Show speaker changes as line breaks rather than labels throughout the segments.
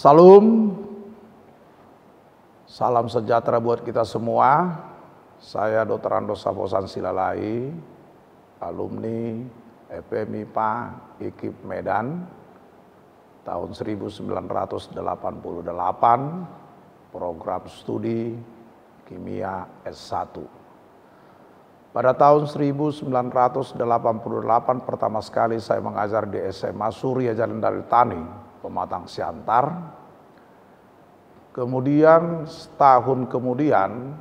Salam, salam sejahtera buat kita semua. Saya Dr. Ando Saposan Silalai, alumni FMIPA IKIP Medan, tahun 1988, program studi kimia S1. Pada tahun 1988 pertama sekali saya mengajar di SMA Surya Jalan Dari Tani, Pematang Siantar. Kemudian setahun kemudian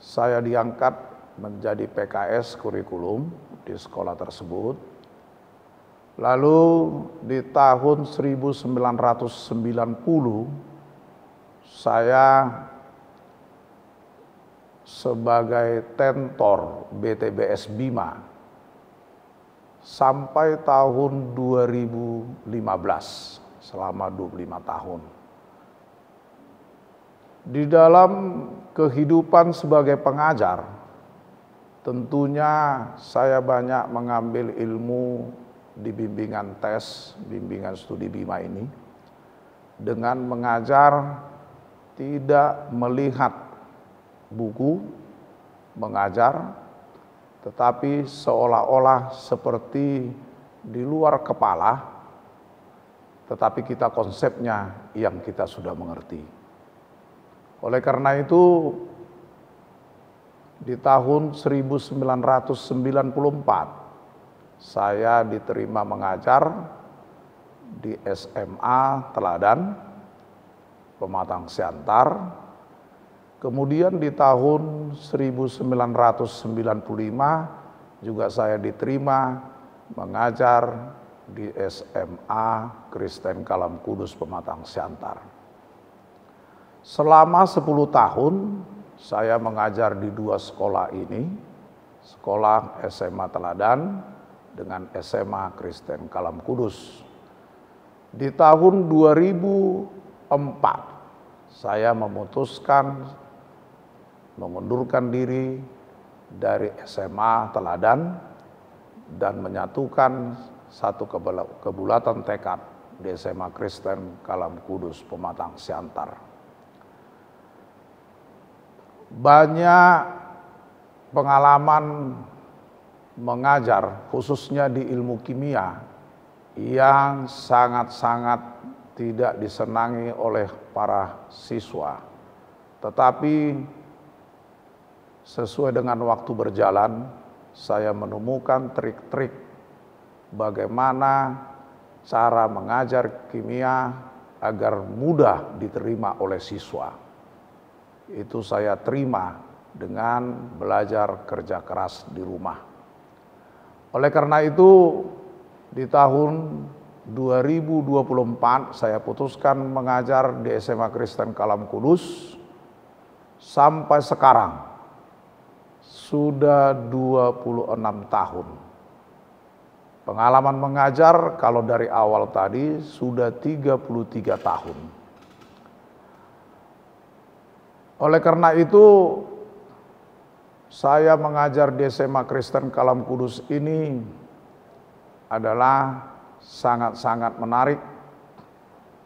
saya diangkat menjadi PKS kurikulum di sekolah tersebut. Lalu di tahun 1990 saya sebagai tentor BTBS Bima sampai tahun 2015, selama 25 tahun. Di dalam kehidupan sebagai pengajar, tentunya saya banyak mengambil ilmu di bimbingan tes, bimbingan studi Bima ini, dengan mengajar tidak melihat buku, mengajar, tetapi seolah-olah seperti di luar kepala, tetapi kita konsepnya yang kita sudah mengerti. Oleh karena itu, di tahun 1994, saya diterima mengajar di SMA Teladan, Pematang Siantar. Kemudian di tahun 1995 juga saya diterima mengajar di SMA Kristen Kalam Kudus Pematang Siantar. Selama 10 tahun saya mengajar di dua sekolah ini, sekolah SMA Teladan dengan SMA Kristen Kalam Kudus. Di tahun 2004 saya memutuskan mengundurkan diri dari SMA Teladan dan menyatukan satu kebulatan tekad di SMA Kristen Kalam Kudus Pematang Siantar. Banyak pengalaman mengajar khususnya di ilmu kimia yang sangat-sangat tidak disenangi oleh para siswa. Tetapi sesuai dengan waktu berjalan, saya menemukan trik-trik bagaimana cara mengajar kimia agar mudah diterima oleh siswa. Itu saya terima dengan belajar kerja keras di rumah. Oleh karena itu, di tahun 2024 saya putuskan mengajar di SMA Kristen Kalam Kudus sampai sekarang. Sudah 26 tahun. Pengalaman mengajar kalau dari awal tadi sudah 33 tahun. Oleh karena itu, saya mengajar di SMA Kristen Kalam Kudus ini adalah sangat-sangat menarik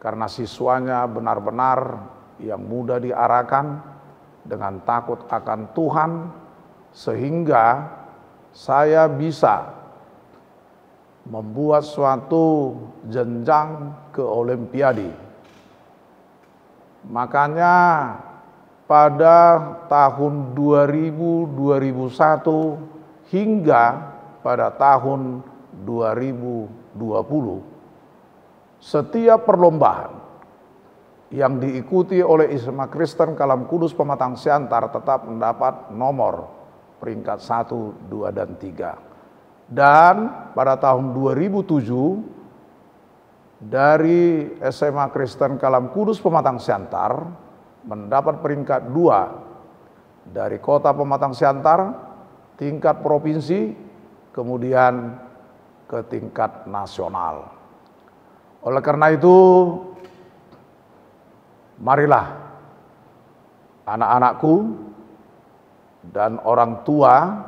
karena siswanya benar-benar yang mudah diarahkan dengan takut akan Tuhan, sehingga saya bisa membuat suatu jenjang ke Olimpiade. Makanya pada tahun 2000-2001 hingga pada tahun 2020, setiap perlombaan yang diikuti oleh SMA Kristen Kalam Kudus Pematang Siantar tetap mendapat nomor peringkat 1, 2, dan 3. Dan pada tahun 2007 dari SMA Kristen Kalam Kudus Pematang Siantar mendapat peringkat 2 dari kota Pematang Siantar, tingkat provinsi, kemudian ke tingkat nasional. Oleh karena itu, marilah anak-anakku dan orang tua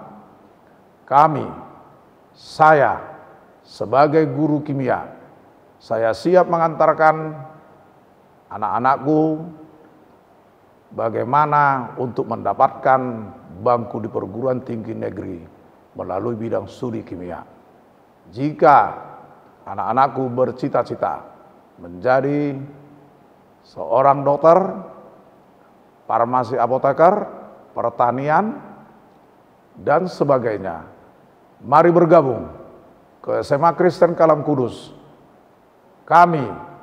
kami, saya sebagai guru kimia, saya siap mengantarkan anak-anakku bagaimana untuk mendapatkan bangku di perguruan tinggi negeri melalui bidang studi kimia. Jika anak-anakku bercita-cita menjadi seorang dokter, farmasi apoteker, pertanian, dan sebagainya, mari bergabung ke SMA Kristen Kalam Kudus.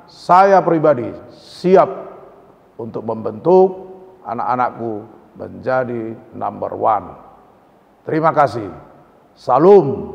Saya pribadi siap untuk membentuk anak-anakku menjadi number one. Terima kasih. Salam.